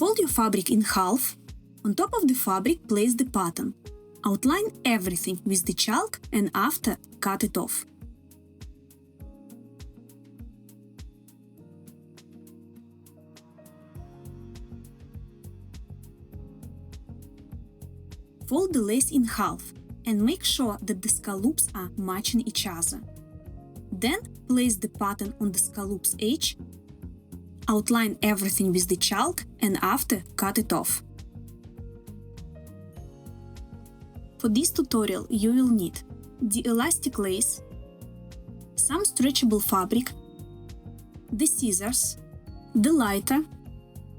Fold your fabric in half. On top of the fabric, place the pattern. Outline everything with the chalk and after cut it off. Fold the lace in half and make sure that the scallops are matching each other. Then place the pattern on the scallops edge, outline everything with the chalk and after cut it off. For this tutorial you will need the elastic lace, some stretchable fabric, the scissors, the lighter,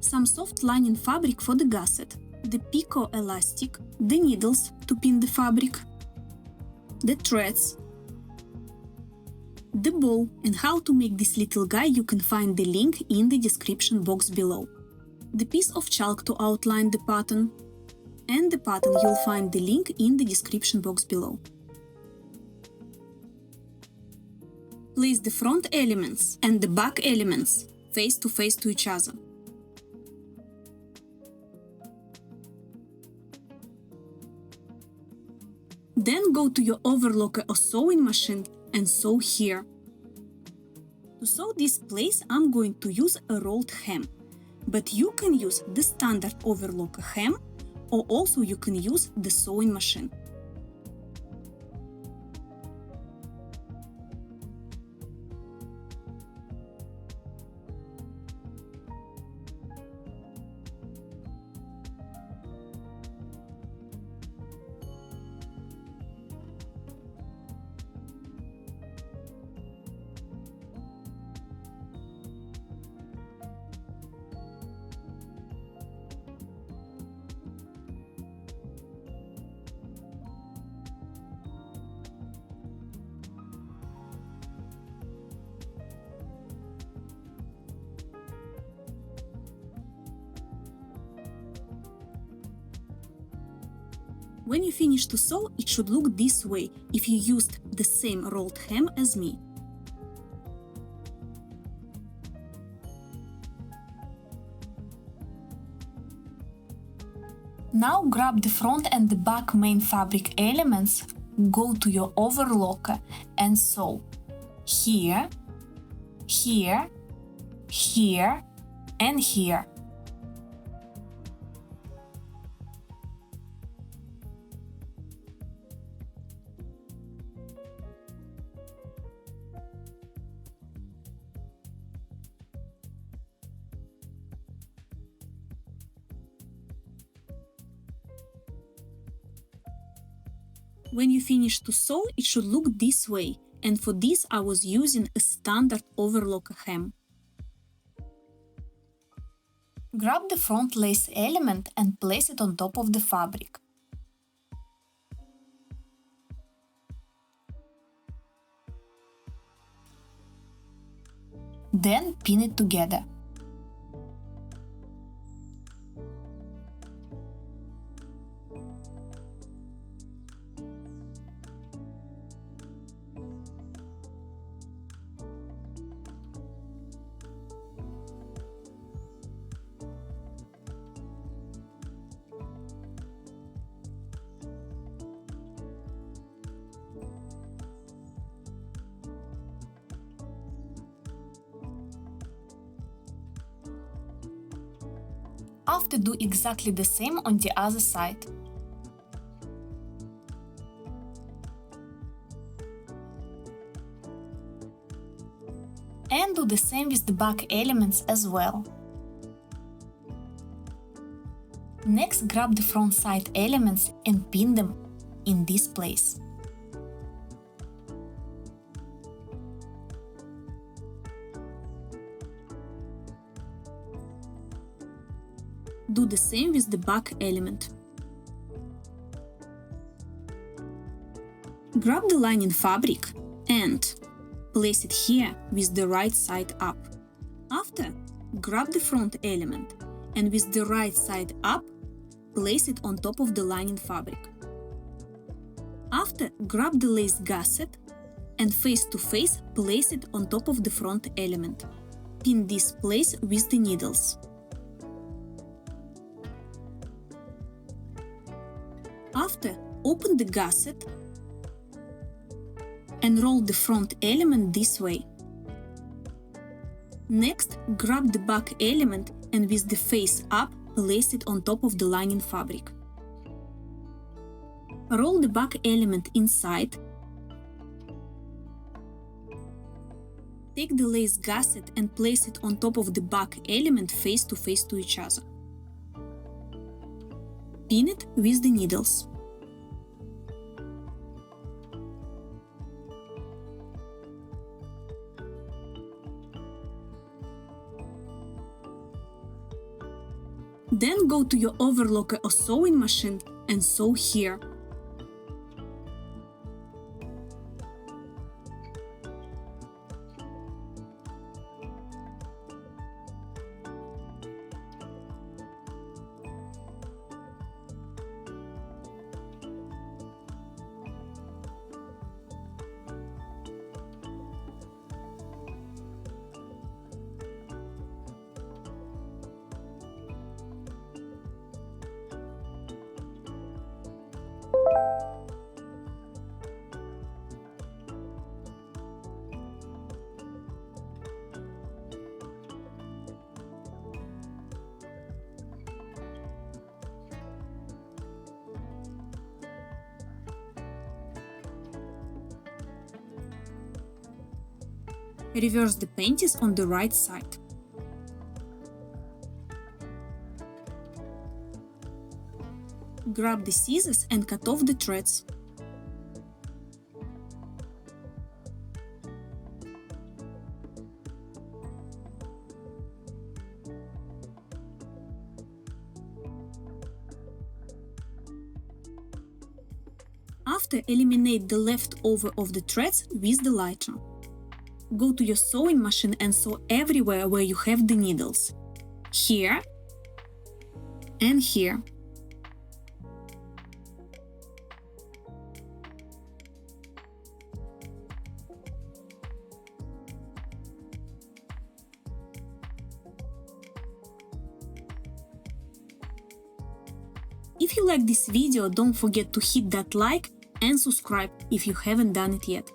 some soft lining fabric for the gusset, the picot elastic, the needles to pin the fabric, the threads, the bow, and how to make this little guy you can find the link in the description box below. The piece of chalk to outline the pattern, and the pattern you'll find the link in the description box below. Place the front elements and the back elements face to each other. Then go to your overlocker or sewing machine and sew here. To sew this place, I'm going to use a rolled hem, but you can use the standard overlocker hem, or also you can use the sewing machine. When you finish to sew, it should look this way if you used the same rolled hem as me. Now grab the front and the back main fabric elements, go to your overlocker and sew here, here, here, and here. When you finish to sew, it should look this way, and for this I was using a standard overlocker hem. Grab the front lace element and place it on top of the fabric. Then pin it together. After, do exactly the same on the other side. And do the same with the back elements as well. Next, grab the front side elements and pin them in this place. Do the same with the back element. Grab the lining fabric and place it here with the right side up. After, grab the front element and with the right side up, place it on top of the lining fabric. After, grab the lace gusset and face to face place it on top of the front element. Pin this place with the needles. Open the gusset and roll the front element this way. Next, grab the back element and with the face up, place it on top of the lining fabric. Roll the back element inside. Take the lace gusset and place it on top of the back element face to each other. Pin it with the needles. Then go to your overlocker or sewing machine and sew here. Reverse the panties on the right side. Grab the scissors and cut off the threads. After, eliminate the leftover of the threads with the lighter. Go to your sewing machine and sew everywhere where you have the needles. Here and here. If you like this video, don't forget to hit that like and subscribe if you haven't done it yet.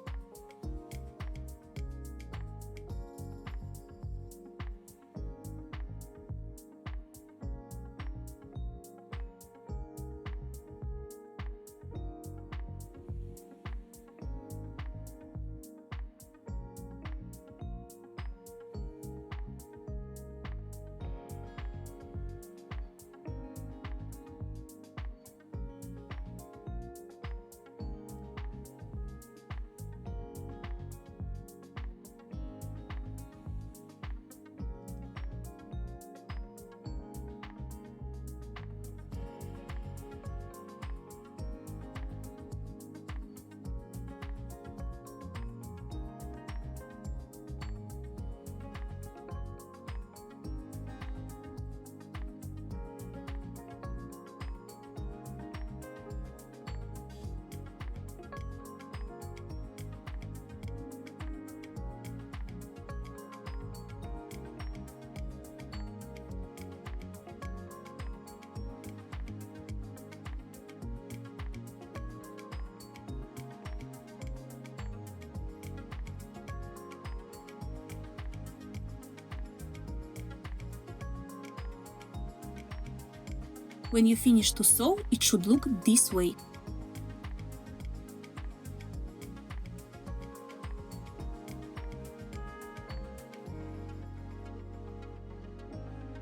When you finish to sew, it should look this way.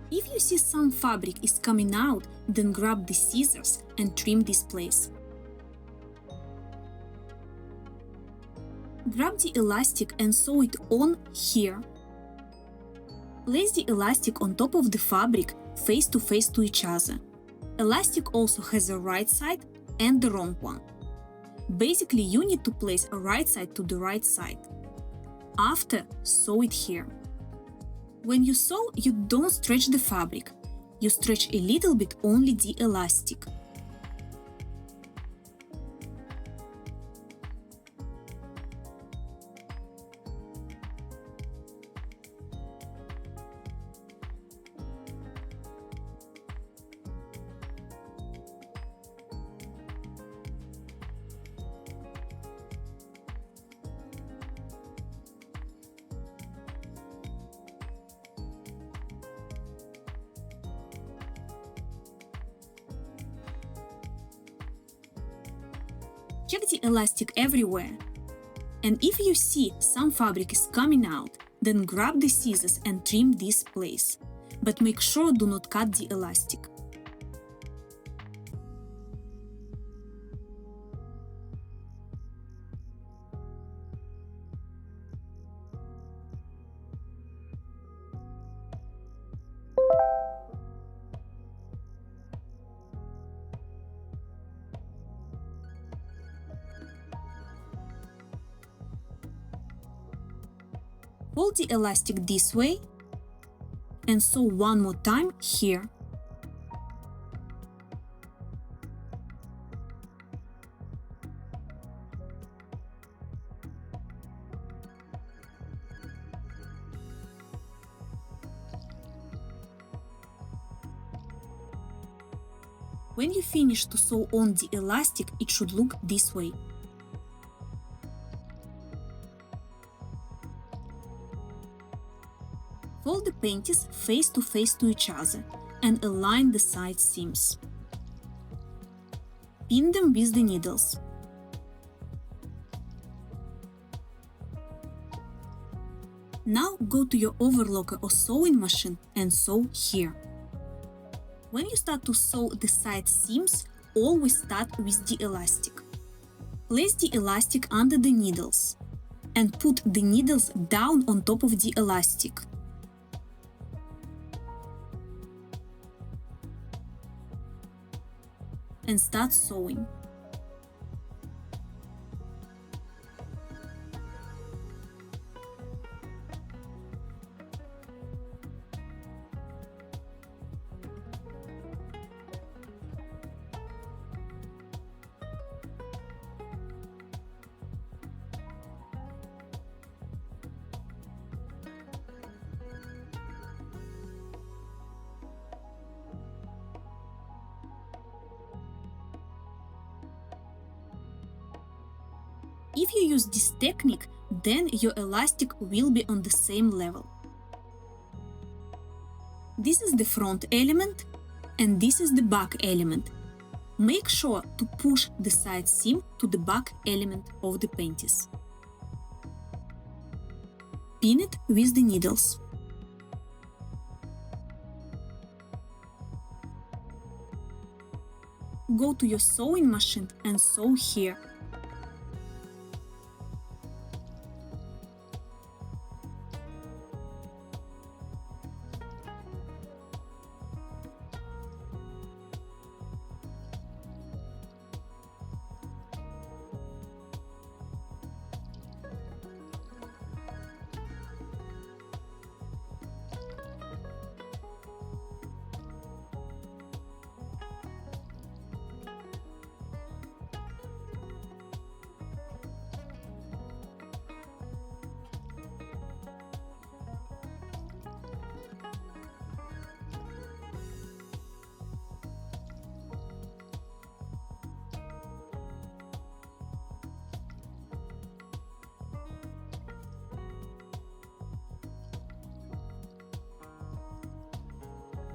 If you see some fabric is coming out, then grab the scissors and trim this place. Grab the elastic and sew it on here. Place the elastic on top of the fabric face to each other. Elastic also has a right side and the wrong one. Basically, you need to place a right side to the right side. After, sew it here. When you sew, you don't stretch the fabric. You stretch a little bit only the elastic. Check the elastic everywhere. And if you see some fabric is coming out, then grab the scissors and trim this place. But make sure do not cut the elastic. Fold the elastic this way and sew one more time here. When you finish to sew on the elastic, it should look this way. Fold the panties face to each other and align the side seams. Pin them with the needles. Now go to your overlocker or sewing machine and sew here. When you start to sew the side seams, always start with the elastic. Place the elastic under the needles and put the needles down on top of the elastic. And start sewing. If you use this technique, then your elastic will be on the same level. This is the front element and this is the back element. Make sure to push the side seam to the back element of the panties. Pin it with the needles. Go to your sewing machine and sew here.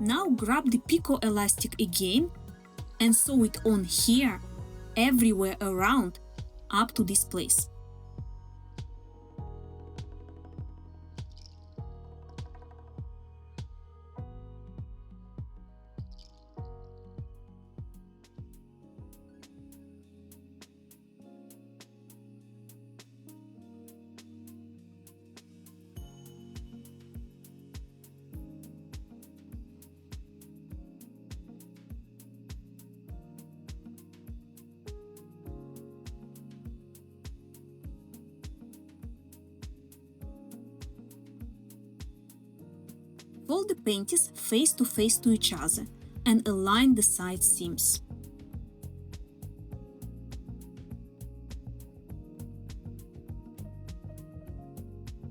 Now grab the picot elastic again and sew it on here, everywhere around, up to this place. Fold the panties face to each other and align the side seams.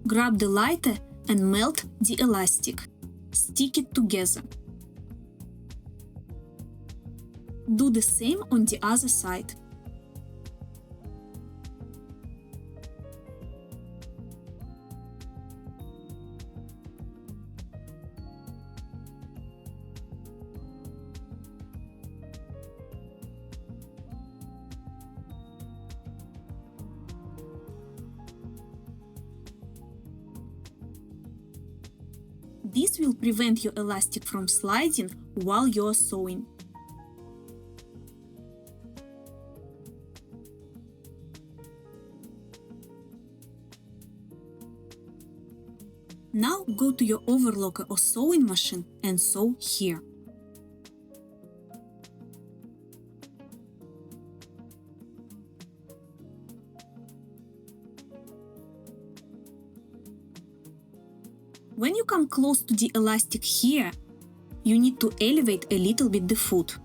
Grab the lighter and melt the elastic. Stick it together. Do the same on the other side. This will prevent your elastic from sliding while you are sewing. Now go to your overlocker or sewing machine and sew here. When you come close to the elastic here, you need to elevate a little bit the foot.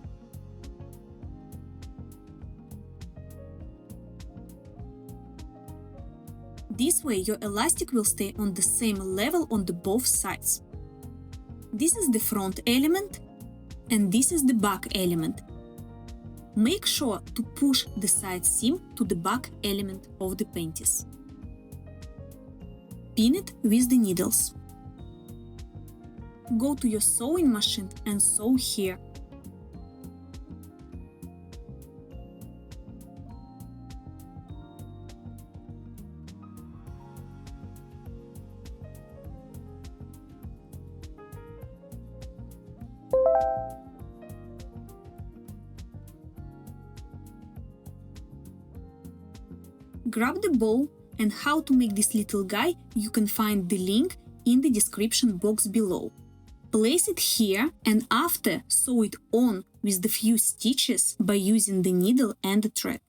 This way your elastic will stay on the same level on the both sides. This is the front element and this is the back element. Make sure to push the side seam to the back element of the panties. Pin it with the needles. Go to your sewing machine and sew here. Grab the bow, and how to make this little guy you can find the link in the description box below. Place it here and after sew it on with the few stitches by using the needle and the thread.